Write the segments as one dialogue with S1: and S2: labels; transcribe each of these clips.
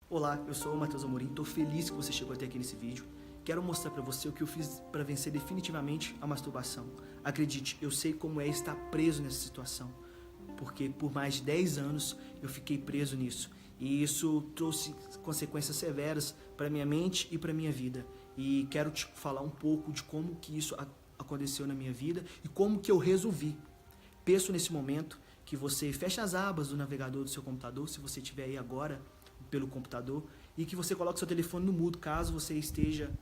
S1: Olá, eu sou o Matheus Amorim, estou feliz que você chegou até aqui nesse vídeo. Quero mostrar para você o que eu fiz para vencer definitivamente a masturbação. Acredite, eu sei como é estar preso nessa situação, porque por mais de 10 anos eu fiquei preso nisso. E isso trouxe consequências severas para minha mente e para minha vida. E quero te falar um pouco de como que isso aconteceu na minha vida e como que eu resolvi. Peço nesse momento que você feche as abas do navegador do seu computador, se você estiver aí agora pelo computador, e que você coloque seu telefone no mudo caso você esteja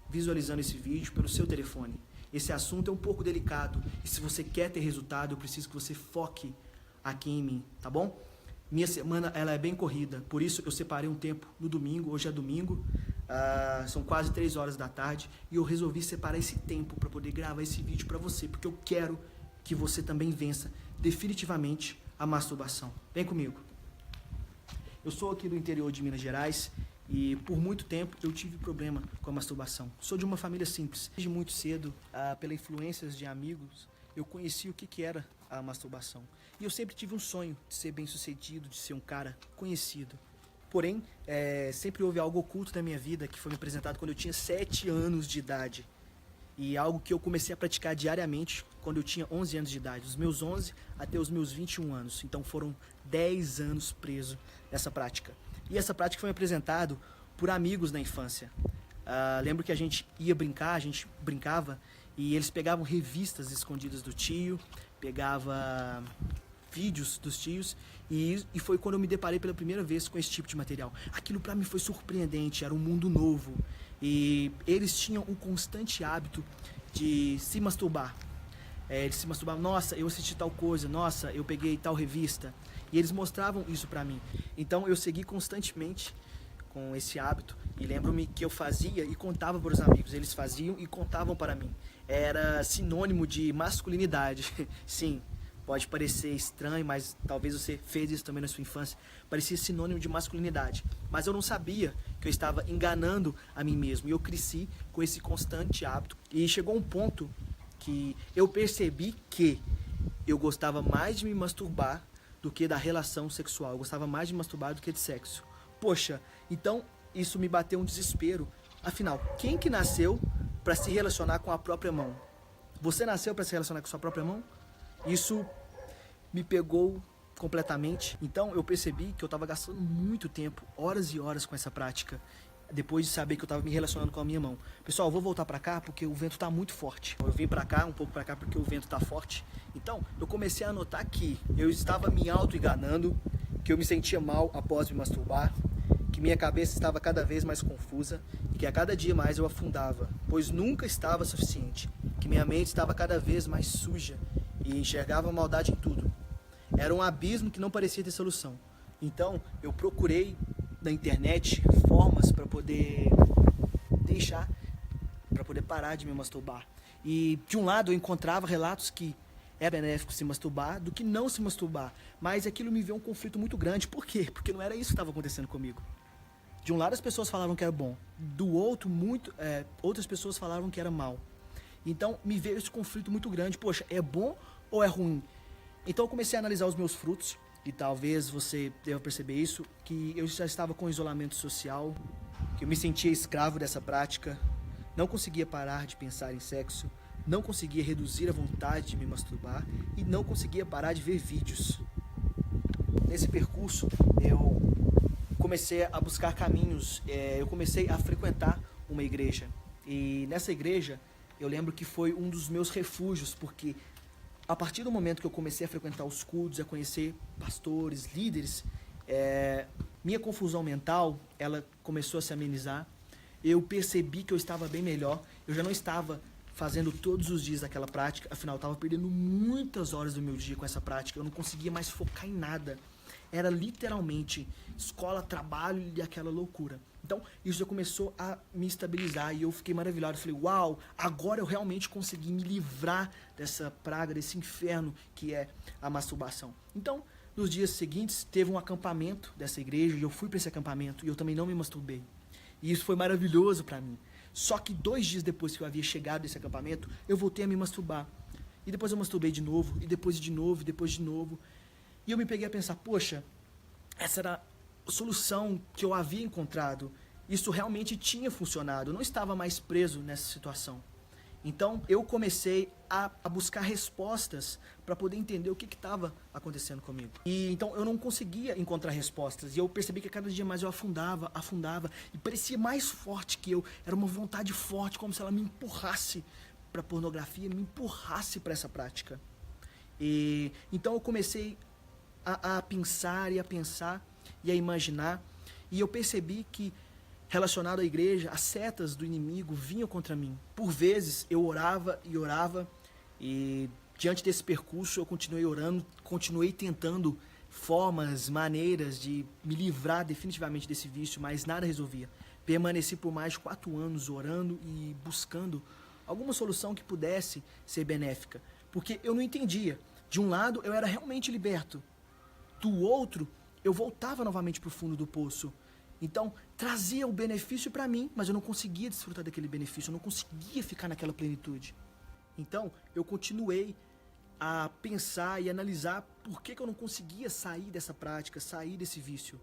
S1: visualizando esse vídeo pelo seu telefone. Esse assunto é um pouco delicado e se você quer ter resultado, eu preciso que você foque aqui em mim, tá bom? Minha semana ela é bem corrida, por isso eu separei um tempo no domingo, hoje é domingo, são quase 3 horas da tarde, e eu resolvi separar esse tempo para poder gravar esse vídeo para você, porque eu quero que você também vença definitivamente a masturbação. Vem comigo. Eu sou aqui do interior de Minas Gerais e por muito tempo eu tive problema com a masturbação. Sou de uma família simples. Desde muito cedo, pela influência de amigos, eu conheci o que era a masturbação. E eu sempre tive um sonho de ser bem sucedido, de ser um cara conhecido. Porém, sempre houve algo oculto na minha vida que foi me apresentado quando eu tinha 7 anos de idade. E algo que eu comecei a praticar diariamente quando eu tinha 11 anos de idade, dos meus 11 até os meus 21 anos. Então foram 10 anos preso nessa prática. E essa prática foi me apresentado por amigos na infância. Lembro que a gente ia brincar, a gente brincava e eles pegavam revistas escondidas do tio, pegava vídeos dos tios e foi quando eu me deparei pela primeira vez com esse tipo de material. Aquilo pra mim foi surpreendente, era um mundo novo. E eles tinham um constante hábito de se masturbar. Eles se masturbavam, nossa, eu assisti tal coisa, nossa, eu peguei tal revista. E eles mostravam isso pra mim. Então eu segui constantemente com esse hábito. E lembro-me que eu fazia e contava para os amigos. Eles faziam e contavam para mim. Era sinônimo de masculinidade. Sim, pode parecer estranho, mas talvez você fez isso também na sua infância. Parecia sinônimo de masculinidade. Mas eu não sabia que eu estava enganando a mim mesmo. E eu cresci com esse constante hábito. E chegou um ponto que eu percebi que eu gostava mais de me masturbar do que da relação sexual. Eu gostava mais de me masturbar do que de sexo. Poxa, então isso me bateu um desespero. Afinal, quem que nasceu para se relacionar com a própria mão? Você nasceu para se relacionar com a sua própria mão? Isso me pegou completamente. Então eu percebi que eu estava gastando muito tempo, horas e horas com essa prática, depois de saber que eu estava me relacionando com a minha mão. Pessoal, eu vou voltar para cá porque o vento está muito forte. Eu vim para cá, um pouco para cá porque o vento está forte. Então eu comecei a notar que eu estava me auto-enganando, que eu me sentia mal após me masturbar, que minha cabeça estava cada vez mais confusa e que a cada dia mais eu afundava, pois nunca estava suficiente, que minha mente estava cada vez mais suja e enxergava maldade em tudo. Era um abismo que não parecia ter solução. Então eu procurei na internet formas para poder parar de me masturbar. E de um lado eu encontrava relatos que é benéfico se masturbar do que não se masturbar, mas aquilo me veio um conflito muito grande. Por quê? Porque não era isso que estava acontecendo comigo. De um lado as pessoas falavam que era bom, do outro outras pessoas falavam que era mal. Então me veio esse conflito muito grande. Poxa, é bom ou é ruim? Então eu comecei a analisar os meus frutos, e talvez você deva perceber isso, que eu já estava com isolamento social, que eu me sentia escravo dessa prática, não conseguia parar de pensar em sexo, não conseguia reduzir a vontade de me masturbar e não conseguia parar de ver vídeos. Nesse percurso eu comecei a buscar caminhos, eu comecei a frequentar uma igreja, e nessa igreja eu lembro que foi um dos meus refúgios, porque a partir do momento que eu comecei a frequentar os cultos, a conhecer pastores, líderes, minha confusão mental, ela começou a se amenizar. Eu percebi que eu estava bem melhor. Eu já não estava fazendo todos os dias aquela prática. Afinal, eu estava perdendo muitas horas do meu dia com essa prática. Eu não conseguia mais focar em nada. Era literalmente escola, trabalho e aquela loucura. Então, isso já começou a me estabilizar e eu fiquei maravilhado. Eu falei, uau, agora eu realmente consegui me livrar dessa praga, desse inferno que é a masturbação. Então, nos dias seguintes, teve um acampamento dessa igreja e eu fui para esse acampamento e eu também não me masturbei. E isso foi maravilhoso para mim. Só que 2 dias depois que eu havia chegado nesse acampamento, eu voltei a me masturbar. E depois eu masturbei de novo, e depois de novo, e depois de novo. E eu me peguei a pensar, poxa, essa era solução que eu havia encontrado, isso realmente tinha funcionado. Eu não estava mais preso nessa situação. Então eu comecei a buscar respostas para poder entender o que estava acontecendo comigo. E então eu não conseguia encontrar respostas. E eu percebi que cada dia mais eu afundava. E parecia mais forte que eu. Era uma vontade forte, como se ela me empurrasse para a pornografia, me empurrasse para essa prática. E então eu comecei a pensar e a imaginar. E eu percebi que, relacionado à igreja, as setas do inimigo vinham contra mim. Por vezes eu orava, e diante desse percurso eu continuei orando, continuei tentando formas, maneiras de me livrar definitivamente desse vício, mas nada resolvia. Permaneci por mais de 4 anos orando e buscando alguma solução que pudesse ser benéfica, porque eu não entendia. De um lado eu era realmente liberto, do outro eu voltava novamente para o fundo do poço. Então, trazia o benefício para mim, mas eu não conseguia desfrutar daquele benefício, eu não conseguia ficar naquela plenitude. Então, eu continuei a pensar e analisar por que eu não conseguia sair dessa prática, sair desse vício.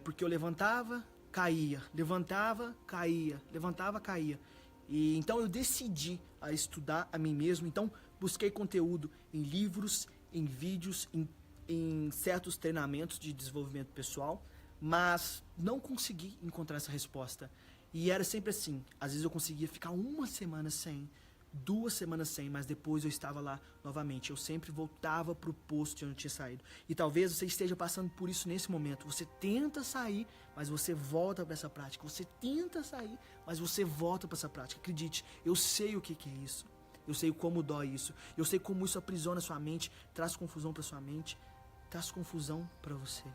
S1: Porque eu levantava, caía, levantava, caía, levantava, caía. E então eu decidi a estudar a mim mesmo. Então, busquei conteúdo em livros, em vídeos, em certos treinamentos de desenvolvimento pessoal, mas não consegui encontrar essa resposta. E era sempre assim. Às vezes eu conseguia ficar 1 semana sem, 2 semanas sem, mas depois eu estava lá novamente. Eu sempre voltava para o posto de onde eu tinha saído. E talvez você esteja passando por isso nesse momento. Você tenta sair, mas você volta para essa prática. Você tenta sair, mas você volta para essa prática. Acredite, eu sei o que é isso. Eu sei como dói isso. Eu sei como isso aprisiona sua mente, traz confusão para sua mente, traz confusão para você.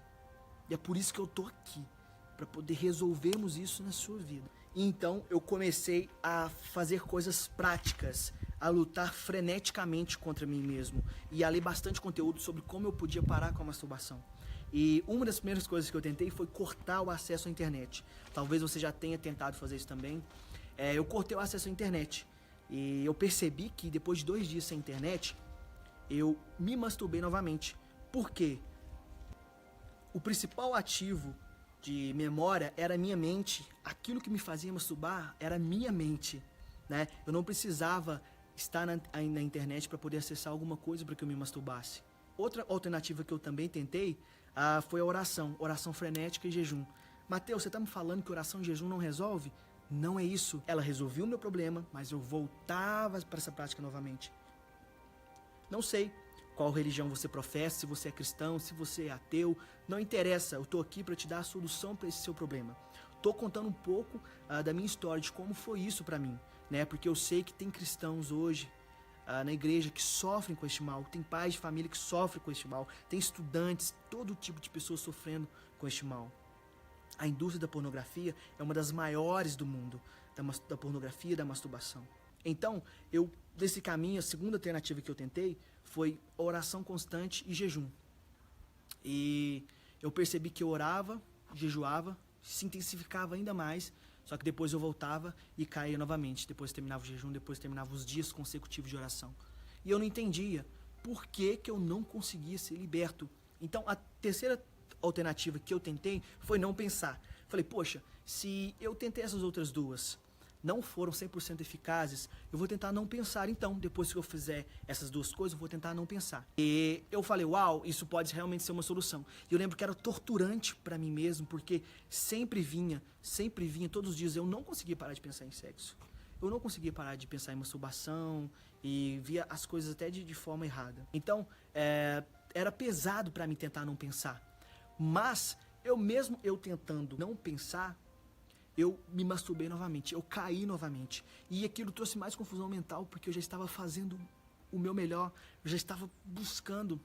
S1: E é por isso que eu tô aqui, para poder resolvermos isso na sua vida. E então eu comecei a fazer coisas práticas, a lutar freneticamente contra mim mesmo e a ler bastante conteúdo sobre como eu podia parar com a masturbação. E uma das primeiras coisas que eu tentei foi cortar o acesso à internet. Talvez você já tenha tentado fazer isso também. Eu cortei o acesso à internet e eu percebi que depois de 2 dias sem internet, eu me masturbei novamente. Por quê? O principal ativo de memória era a minha mente. Aquilo que me fazia masturbar era a minha mente, né? Eu não precisava estar na internet para poder acessar alguma coisa para que eu me masturbasse. Outra alternativa que eu também tentei foi a oração frenética e jejum. Mateus, você está me falando que oração e jejum não resolve? Não é isso. Ela resolveu o meu problema, mas eu voltava para essa prática novamente. Não sei qual religião você professa, se você é cristão, se você é ateu, não interessa, eu estou aqui para te dar a solução para esse seu problema. Estou contando um pouco da minha história, de como foi isso para mim, né? Porque eu sei que tem cristãos hoje na igreja que sofrem com este mal, tem pais de família que sofrem com este mal, tem estudantes, todo tipo de pessoas sofrendo com este mal. A indústria da pornografia é uma das maiores do mundo, da pornografia e da masturbação. Então, desse caminho, a segunda alternativa que eu tentei foi oração constante e jejum. E eu percebi que eu orava, jejuava, se intensificava ainda mais, só que depois eu voltava e caía novamente. Depois terminava o jejum, depois terminava os dias consecutivos de oração. E eu não entendia por que eu não conseguia ser liberto. Então, a terceira alternativa que eu tentei foi não pensar. Falei, poxa, se eu tentei essas outras duas, não foram 100% eficazes, eu vou tentar não pensar então. Depois que eu fizer essas 2 coisas, eu vou tentar não pensar. E eu falei, uau, isso pode realmente ser uma solução. E eu lembro que era torturante para mim mesmo, porque sempre vinha, todos os dias, eu não conseguia parar de pensar em sexo. Eu não conseguia parar de pensar em masturbação e via as coisas até de forma errada. Então, era pesado para mim tentar não pensar. Mas, eu tentando não pensar, eu me masturbei novamente, eu caí novamente. E aquilo trouxe mais confusão mental, porque eu já estava fazendo o meu melhor, eu já estava buscando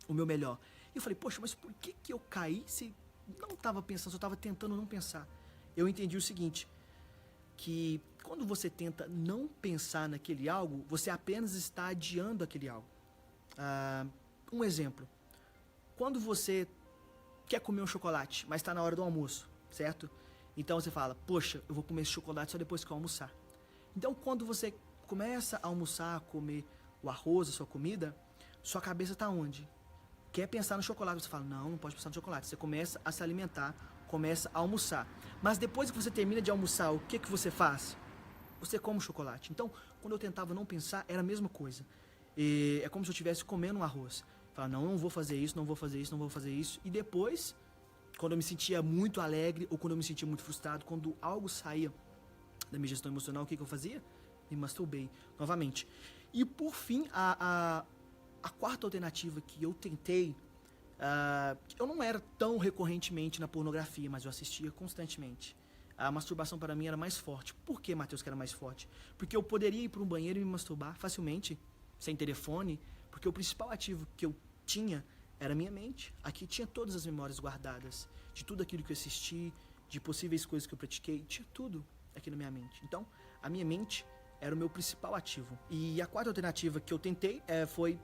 S1: o meu melhor. E eu falei, poxa, mas por que eu caí se não estava pensando, só estava tentando não pensar? Eu entendi o seguinte, que quando você tenta não pensar naquele algo, você apenas está adiando aquele algo. Um exemplo, quando você quer comer um chocolate, mas está na hora do almoço, certo? Então você fala, poxa, eu vou comer esse chocolate só depois que eu almoçar. Então quando você começa a almoçar, a comer o arroz, a sua comida, sua cabeça está onde? quer pensar no chocolate, você fala, não pode pensar no chocolate. Você começa a se alimentar, começa a almoçar. Mas depois que você termina de almoçar, o que você faz? Você come o chocolate. Então, quando eu tentava não pensar, era a mesma coisa. É como se eu estivesse comendo um arroz. Falar, não vou fazer isso, não vou fazer isso, não vou fazer isso. E depois, quando eu me sentia muito alegre ou quando eu me sentia muito frustrado, quando algo saía da minha gestão emocional, o que eu fazia? Me masturbei novamente. E por fim, a quarta alternativa que eu tentei, eu não era tão recorrentemente na pornografia, mas eu assistia constantemente. A masturbação para mim era mais forte. Por que, Matheus, que era mais forte? Porque eu poderia ir para um banheiro e me masturbar facilmente, sem telefone, porque o principal ativo que eu tinha era a minha mente. Aqui tinha todas as memórias guardadas, de tudo aquilo que eu assisti, de possíveis coisas que eu pratiquei, tinha tudo aqui na minha mente. Então, a minha mente era o meu principal ativo. E a quarta alternativa que eu tentei foi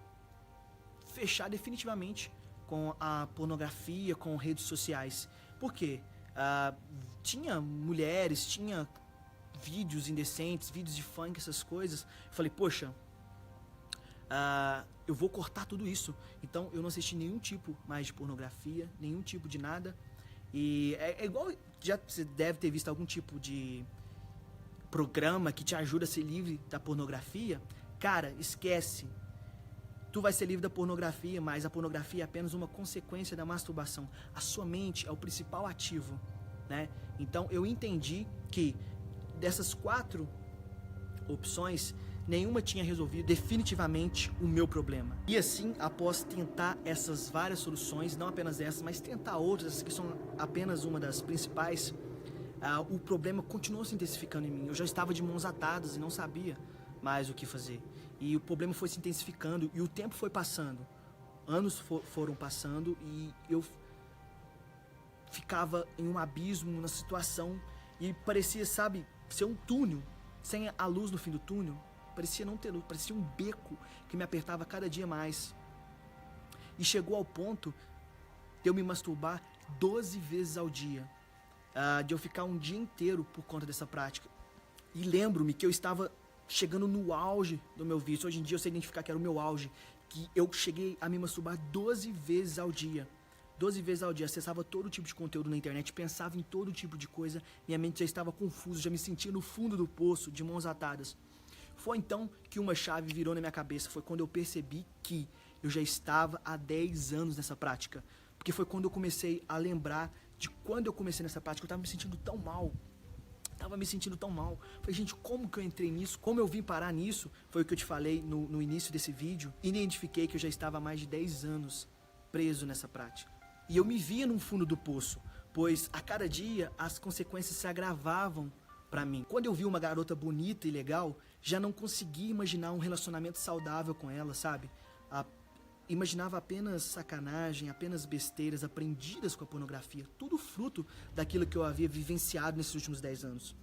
S1: fechar definitivamente com a pornografia, com redes sociais. Por quê? Tinha mulheres, tinha vídeos indecentes, vídeos de funk, essas coisas. Eu falei, poxa, eu vou cortar tudo isso. Então eu não assisti nenhum tipo mais de pornografia, nenhum tipo de nada. E é igual, já você deve ter visto algum tipo de programa que te ajuda a ser livre da pornografia. Cara, esquece. Tu vai ser livre da pornografia, mas a pornografia é apenas uma consequência da masturbação. A sua mente é o principal ativo, né? Então eu entendi que dessas 4 opções, nenhuma tinha resolvido definitivamente o meu problema. E assim, após tentar essas várias soluções, não apenas essas, mas tentar outras, que são apenas uma das principais, o problema continuou se intensificando em mim. Eu já estava de mãos atadas e não sabia mais o que fazer. E o problema foi se intensificando e o tempo foi passando. Anos foram passando e eu ficava em um abismo, na situação, e parecia, sabe, ser um túnel, sem a luz no fim do túnel. Parecia não ter luz, parecia um beco que me apertava cada dia mais. E chegou ao ponto de eu me masturbar 12 vezes ao dia. De eu ficar um dia inteiro por conta dessa prática. E lembro-me que eu estava chegando no auge do meu vício. Hoje em dia eu sei identificar que era o meu auge. Que eu cheguei a me masturbar 12 vezes ao dia. 12 vezes ao dia. Acessava todo tipo de conteúdo na internet, pensava em todo tipo de coisa. Minha mente já estava confusa, já me sentia no fundo do poço, de mãos atadas. Foi então que uma chave virou na minha cabeça. Foi quando eu percebi que eu já estava há 10 anos nessa prática. Porque foi quando eu comecei a lembrar de quando eu comecei nessa prática. Eu estava me sentindo tão mal. Falei, gente, como que eu entrei nisso? Como eu vim parar nisso? Foi o que eu te falei no início desse vídeo. E identifiquei que eu já estava há mais de 10 anos preso nessa prática. E eu me via no fundo do poço, pois a cada dia as consequências se agravavam pra mim. Quando eu vi uma garota bonita e legal, já não conseguia imaginar um relacionamento saudável com ela, sabe? Imaginava apenas sacanagem, apenas besteiras aprendidas com a pornografia. Tudo fruto daquilo que eu havia vivenciado nesses últimos 10 anos.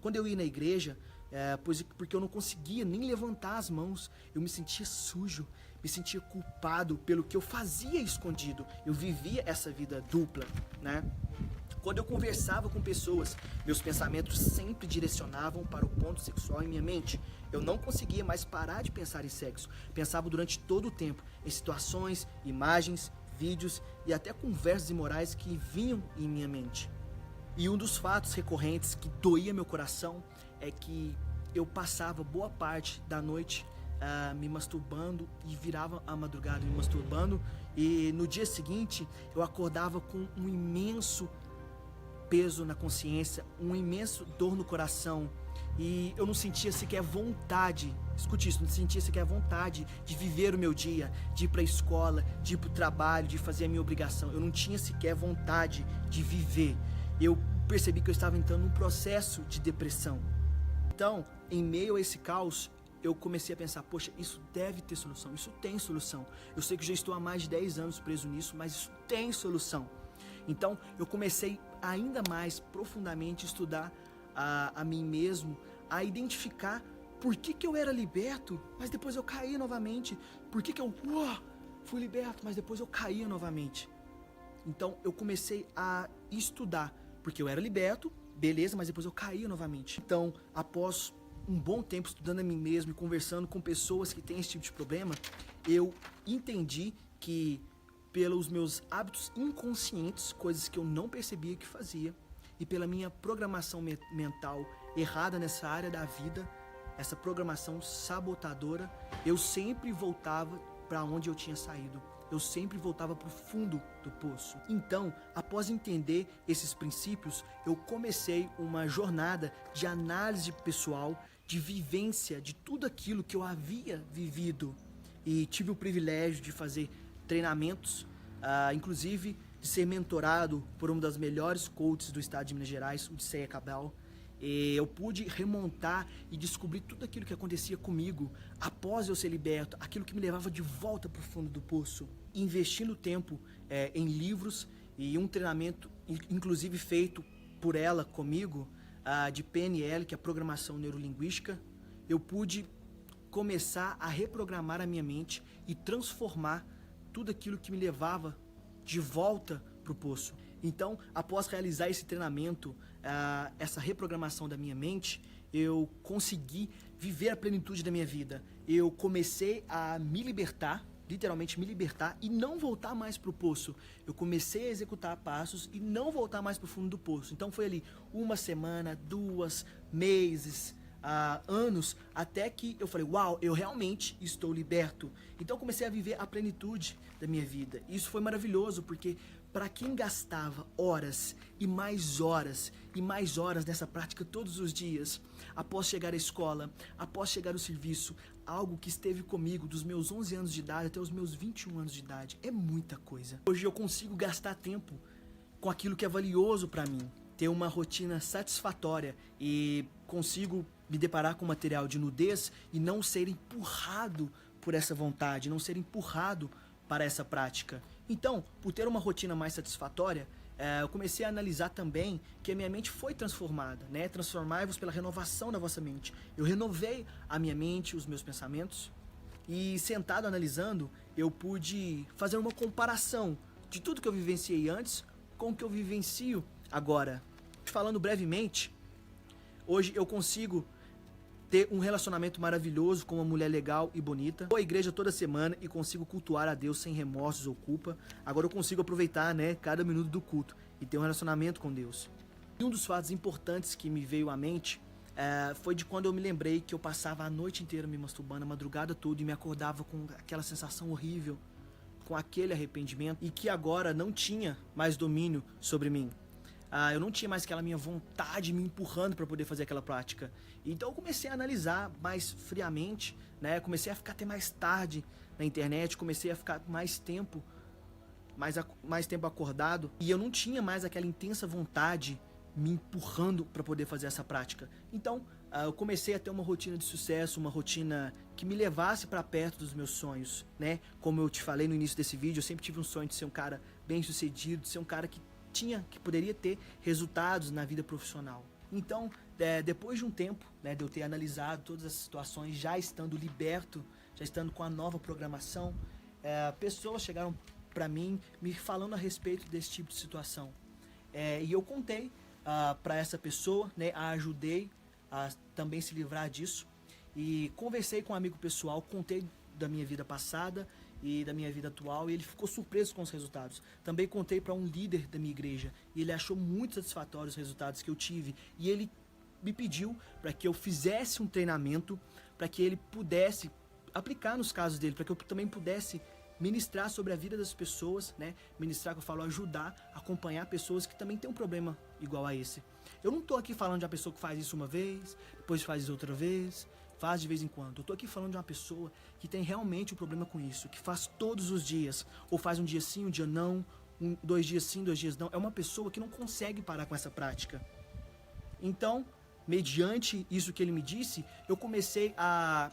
S1: Quando eu ia na igreja, porque eu não conseguia nem levantar as mãos, eu me sentia sujo, me sentia culpado pelo que eu fazia escondido. Eu vivia essa vida dupla, né? Quando eu conversava com pessoas, meus pensamentos sempre direcionavam para o ponto sexual em minha mente. Eu não conseguia mais parar de pensar em sexo. Pensava durante todo o tempo em situações, imagens, vídeos e até conversas imorais que vinham em minha mente. E um dos fatos recorrentes que doía meu coração é que eu passava boa parte da noite me masturbando e virava a madrugada me masturbando, e no dia seguinte eu acordava com um imenso peso na consciência, um imenso dor no coração, e eu não sentia sequer vontade, escute isso, não sentia sequer vontade de viver o meu dia, de ir para a escola, de ir para o trabalho, de fazer a minha obrigação. Eu não tinha sequer vontade de viver. Eu percebi que eu estava entrando num processo de depressão. Então, em meio a esse caos, eu comecei a pensar, poxa, isso deve ter solução, isso tem solução. Eu sei que já estou há mais de 10 anos preso nisso, mas isso tem solução. Então, eu comecei ainda mais profundamente a estudar a mim mesmo, a identificar por que eu era liberto, mas depois eu caía novamente. Por que eu fui liberto, mas depois eu caía novamente. Então, eu comecei a estudar, porque eu era liberto, beleza, mas depois eu caía novamente. Então, após um bom tempo estudando a mim mesmo e conversando com pessoas que têm esse tipo de problema, eu entendi que pelos meus hábitos inconscientes, coisas que eu não percebia que fazia, e pela minha programação mental errada nessa área da vida, essa programação sabotadora, eu sempre voltava para onde eu tinha saído. Eu sempre voltava para o fundo do poço. Então, após entender esses princípios, eu comecei uma jornada de análise pessoal, de vivência de tudo aquilo que eu havia vivido. E tive o privilégio de fazer treinamentos, inclusive de ser mentorado por uma das melhores coaches do estado de Minas Gerais, o Odisseia Cabral. Eu pude remontar e descobrir tudo aquilo que acontecia comigo após eu ser liberto, aquilo que me levava de volta para o fundo do poço. Investindo tempo em livros e um treinamento, inclusive feito por ela comigo, de PNL, que é a Programação Neurolinguística, eu pude começar a reprogramar a minha mente e transformar tudo aquilo que me levava de volta para o poço. Então, após realizar esse treinamento, essa reprogramação da minha mente, eu consegui viver a plenitude da minha vida. Eu comecei a me libertar, literalmente me libertar, e não voltar mais para o poço. Eu comecei a executar passos e não voltar mais para o fundo do poço. Então foi ali 1 semana, 2 meses, anos, até que eu falei, uau, eu realmente estou liberto. Então eu comecei a viver a plenitude da minha vida. Isso foi maravilhoso, porque para quem gastava horas e mais horas e mais horas nessa prática todos os dias, após chegar à escola, após chegar ao serviço, algo que esteve comigo dos meus 11 anos de idade até os meus 21 anos de idade, é muita coisa. Hoje eu consigo gastar tempo com aquilo que é valioso para mim, ter uma rotina satisfatória e consigo me deparar com material de nudez e não ser empurrado por essa vontade, não ser empurrado para essa prática. Então, por ter uma rotina mais satisfatória, eu comecei a analisar também que a minha mente foi transformada, né? Transformai-vos pela renovação da vossa mente. Eu renovei a minha mente, os meus pensamentos, e sentado analisando, eu pude fazer uma comparação de tudo que eu vivenciei antes com o que eu vivencio agora. Falando brevemente, hoje eu consigo ter um relacionamento maravilhoso com uma mulher legal e bonita. Vou à igreja toda semana e consigo cultuar a Deus sem remorsos ou culpa. Agora eu consigo aproveitar, né, cada minuto do culto e ter um relacionamento com Deus. E um dos fatos importantes que me veio à mente foi de quando eu me lembrei que eu passava a noite inteira me masturbando, a madrugada toda, e me acordava com aquela sensação horrível, com aquele arrependimento, e que agora não tinha mais domínio sobre mim. Eu não tinha mais aquela minha vontade me empurrando para poder fazer aquela prática. Então eu comecei a analisar mais friamente, né? Comecei a ficar até mais tarde na internet, comecei a ficar mais tempo acordado, e eu não tinha mais aquela intensa vontade me empurrando para poder fazer essa prática. Então eu comecei a ter uma rotina de sucesso, uma rotina que me levasse para perto dos meus sonhos, né? Como eu te falei no início desse vídeo, eu sempre tive um sonho de ser um cara bem sucedido, de ser um cara que poderia ter resultados na vida profissional. Então, depois de um tempo, né, de eu ter analisado todas as situações, já estando liberto, já estando com a nova programação, pessoas chegaram para mim me falando a respeito desse tipo de situação. E eu contei para essa pessoa, né, a ajudei a também se livrar disso, e conversei com um amigo pessoal, contei da minha vida passada e da minha vida atual, e ele ficou surpreso com os resultados. Também contei para um líder da minha igreja, e ele achou muito satisfatórios os resultados que eu tive, e ele me pediu para que eu fizesse um treinamento, para que ele pudesse aplicar nos casos dele, para que eu também pudesse ministrar sobre a vida das pessoas, né? Ministrar, que eu falo, ajudar, acompanhar pessoas que também têm um problema igual a esse. Eu não estou aqui falando de uma pessoa que faz isso uma vez, depois faz isso outra vez, faz de vez em quando. Eu estou aqui falando de uma pessoa que tem realmente um problema com isso, que faz todos os dias, ou faz um dia sim, um dia não, 2 dias sim, 2 dias não. É uma pessoa que não consegue parar com essa prática. Então, mediante isso que ele me disse, eu comecei a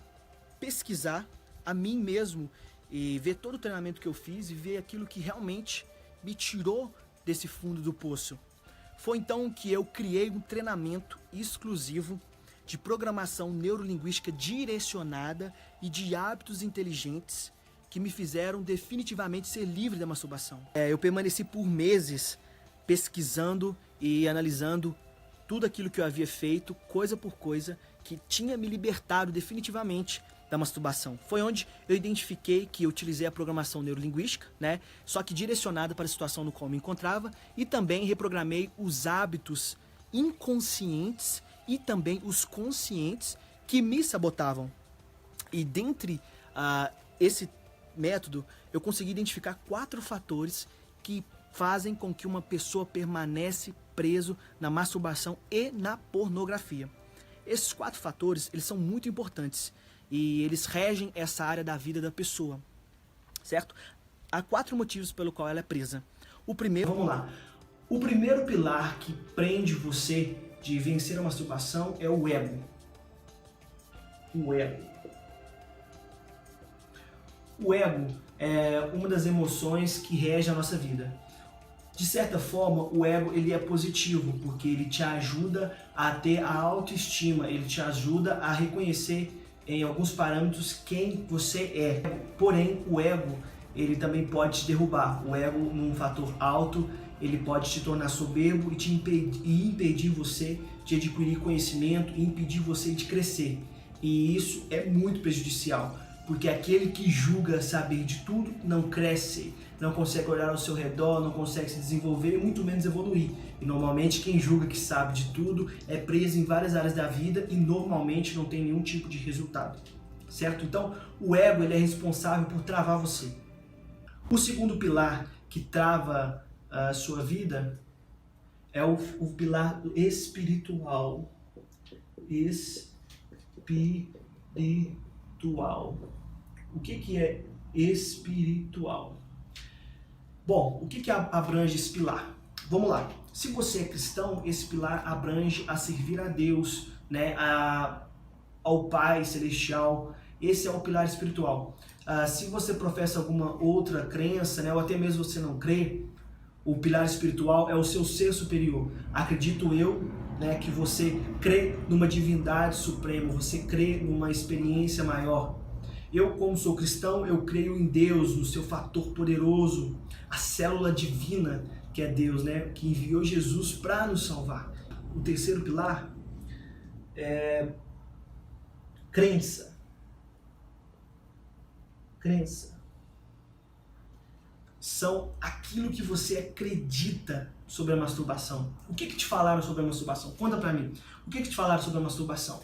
S1: pesquisar a mim mesmo e ver todo o treinamento que eu fiz e ver aquilo que realmente me tirou desse fundo do poço. Foi então que eu criei um treinamento exclusivo de programação neurolinguística direcionada e de hábitos inteligentes que me fizeram definitivamente ser livre da masturbação. Eu permaneci por meses pesquisando e analisando tudo aquilo que eu havia feito, coisa por coisa, que tinha me libertado definitivamente da masturbação. Foi onde eu identifiquei que eu utilizei a programação neurolinguística, né? Só que direcionada para a situação no qual me encontrava, e também reprogramei os hábitos inconscientes e também os conscientes que me sabotavam. E dentre esse método, eu consegui identificar 4 fatores que fazem com que uma pessoa permanece preso na masturbação e na pornografia. Esses 4 fatores, eles são muito importantes e eles regem essa área da vida da pessoa, certo? Há 4 motivos pelo qual ela é presa. O primeiro, vamos lá. O primeiro pilar que prende você de vencer a masturbação é o ego. O ego. O ego é uma das emoções que rege a nossa vida. De certa forma, o ego ele é positivo, porque ele te ajuda a ter a autoestima, ele te ajuda a reconhecer em alguns parâmetros quem você é. Porém, o ego ele também pode te derrubar. O ego, num fator alto, ele pode te tornar soberbo e impedir você de adquirir conhecimento e impedir você de crescer. E isso é muito prejudicial, porque aquele que julga saber de tudo não cresce, não consegue olhar ao seu redor, não consegue se desenvolver e muito menos evoluir. E normalmente quem julga que sabe de tudo é preso em várias áreas da vida e normalmente não tem nenhum tipo de resultado, certo? Então o ego ele é responsável por travar você. O segundo pilar que trava a sua vida é o pilar espiritual. Espiritual. O que é espiritual? Bom, o que abrange esse pilar? Vamos lá. Se você é cristão, esse pilar abrange a servir a Deus, né, ao Pai Celestial. Esse é o pilar espiritual. Se você professa alguma outra crença, né, ou até mesmo você não crê, o pilar espiritual é o seu ser superior. Acredito eu, né, que você crê numa divindade suprema, você crê numa experiência maior. Eu, como sou cristão, eu creio em Deus, no seu fator poderoso, a célula divina que é Deus, né, que enviou Jesus para nos salvar. O terceiro pilar é crença. Crença. São aquilo que você acredita sobre a masturbação. O que te falaram sobre a masturbação? Conta pra mim. O que te falaram sobre a masturbação?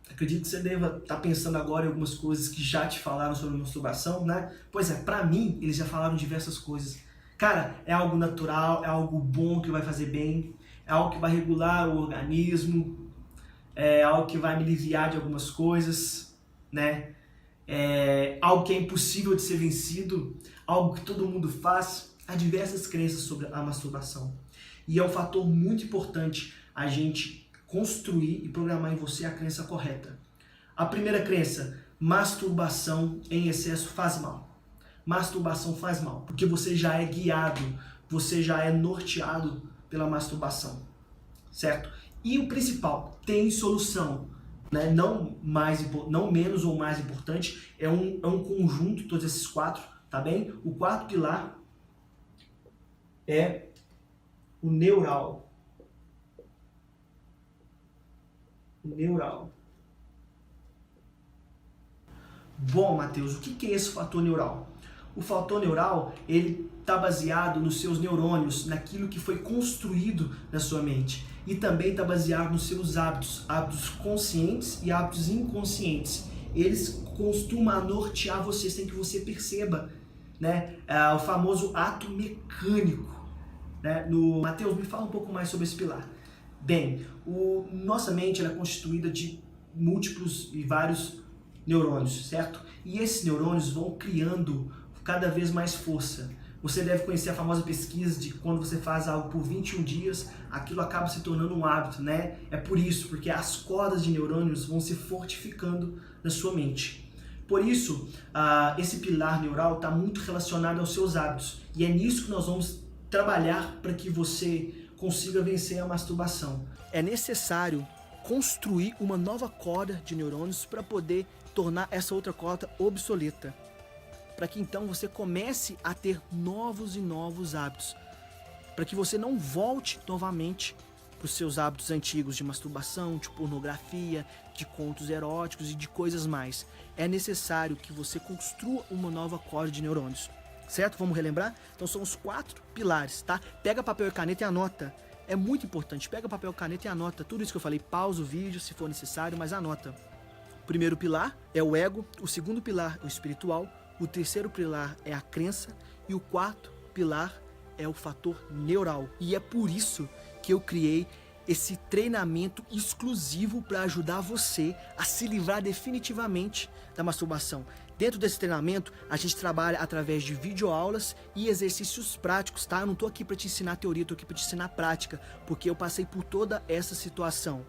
S1: Acredito que você deva estar pensando agora em algumas coisas que já te falaram sobre masturbação, né? Pois é, pra mim, eles já falaram diversas coisas. Cara, é algo natural, é algo bom que vai fazer bem, é algo que vai regular o organismo, é algo que vai me aliviar de algumas coisas, né? É algo que é impossível de ser vencido, algo que todo mundo faz. Há diversas crenças sobre a masturbação. E é um fator muito importante a gente construir e programar em você a crença correta. A primeira crença, masturbação em excesso faz mal. Masturbação faz mal, porque você já é guiado, você já é norteado pela masturbação, certo? E o principal, tem solução, né? Não menos ou mais importante, é um conjunto, todos esses 4, tá bem? O quarto pilar é o neural. Neural. Bom, Matheus, o que é esse fator neural? O fator neural, ele está baseado nos seus neurônios, naquilo que foi construído na sua mente. E também está baseado nos seus hábitos, hábitos conscientes e hábitos inconscientes. Eles costumam nortear você sem que você perceba, né? O famoso ato mecânico, né? Matheus, me fala um pouco mais sobre esse pilar. Bem, nossa mente ela é constituída de múltiplos e vários neurônios, certo? E esses neurônios vão criando cada vez mais força. Você deve conhecer a famosa pesquisa de que quando você faz algo por 21 dias, aquilo acaba se tornando um hábito, né? É por isso, porque as cordas de neurônios vão se fortificando na sua mente. Por isso, esse pilar neural está muito relacionado aos seus hábitos. E é nisso que nós vamos trabalhar para que você consiga vencer a masturbação. É necessário construir uma nova corda de neurônios para poder tornar essa outra corda obsoleta. Para que então você comece a ter novos e novos hábitos. Para que você não volte novamente para os seus hábitos antigos de masturbação, de pornografia, de contos eróticos e de coisas mais. É necessário que você construa uma nova corda de neurônios, certo? Vamos relembrar? Então são os 4 pilares, tá? Pega papel e caneta e anota. É muito importante, pega papel e caneta e anota tudo isso que eu falei. Pausa o vídeo se for necessário, mas anota. O primeiro pilar é o ego, o segundo pilar é o espiritual, o terceiro pilar é a crença e o quarto pilar é o fator neural. E é por isso que eu criei esse treinamento exclusivo para ajudar você a se livrar definitivamente da masturbação. Dentro desse treinamento, a gente trabalha através de videoaulas e exercícios práticos, tá? Eu não tô aqui para te ensinar teoria, eu tô aqui para te ensinar prática, porque eu passei por toda essa situação.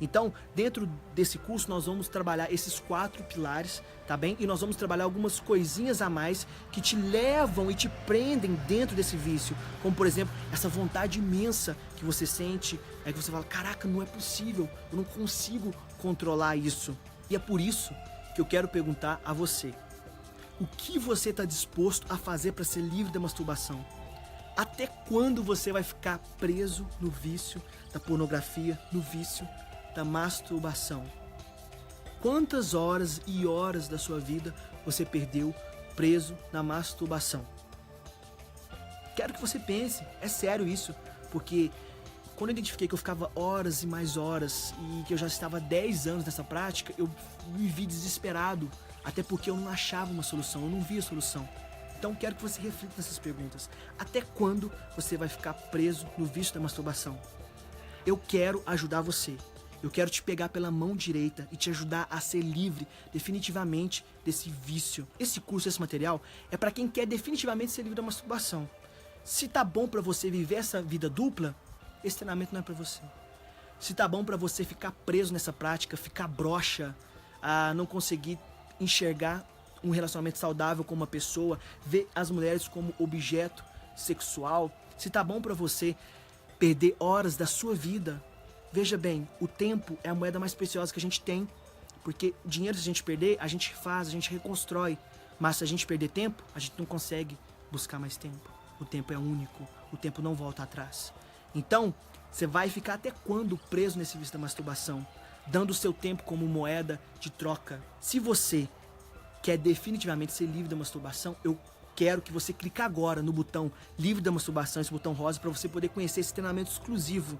S1: Então, dentro desse curso, nós vamos trabalhar esses 4 pilares, tá bem? E nós vamos trabalhar algumas coisinhas a mais que te levam e te prendem dentro desse vício. Como, por exemplo, essa vontade imensa que você sente, que você fala, caraca, não é possível, eu não consigo controlar isso. E é por isso que eu quero perguntar a você, o que você está disposto a fazer para ser livre da masturbação? Até quando você vai ficar preso no vício da pornografia, no vício da masturbação? Quantas horas e horas da sua vida você perdeu preso na masturbação? Quero que você pense, é sério isso, porque quando eu identifiquei que eu ficava horas e mais horas e que eu já estava há 10 anos nessa prática, eu me vi desesperado, até porque eu não achava uma solução, eu não via solução. Então quero que você reflita nessas perguntas. Até quando você vai ficar preso no vício da masturbação? Eu quero ajudar você. Eu quero te pegar pela mão direita e te ajudar a ser livre definitivamente desse vício. Esse curso, esse material, é para quem quer definitivamente ser livre da masturbação. Se tá bom para você viver essa vida dupla, esse treinamento não é para você. Se tá bom para você ficar preso nessa prática, ficar broxa, a não conseguir enxergar um relacionamento saudável com uma pessoa, ver as mulheres como objeto sexual, se tá bom para você perder horas da sua vida, veja bem, o tempo é a moeda mais preciosa que a gente tem, porque o dinheiro, se a gente perder, a gente faz, a gente reconstrói, mas se a gente perder tempo, a gente não consegue buscar mais tempo. O tempo é único, o tempo não volta atrás. Então, você vai ficar até quando preso nesse vício da masturbação, dando o seu tempo como moeda de troca? Se você quer definitivamente ser livre da masturbação, eu quero que você clique agora no botão livre da masturbação, esse botão rosa, para você poder conhecer esse treinamento exclusivo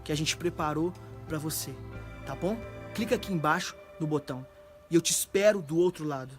S1: que a gente preparou para você, tá bom? Clica aqui embaixo no botão e eu te espero do outro lado.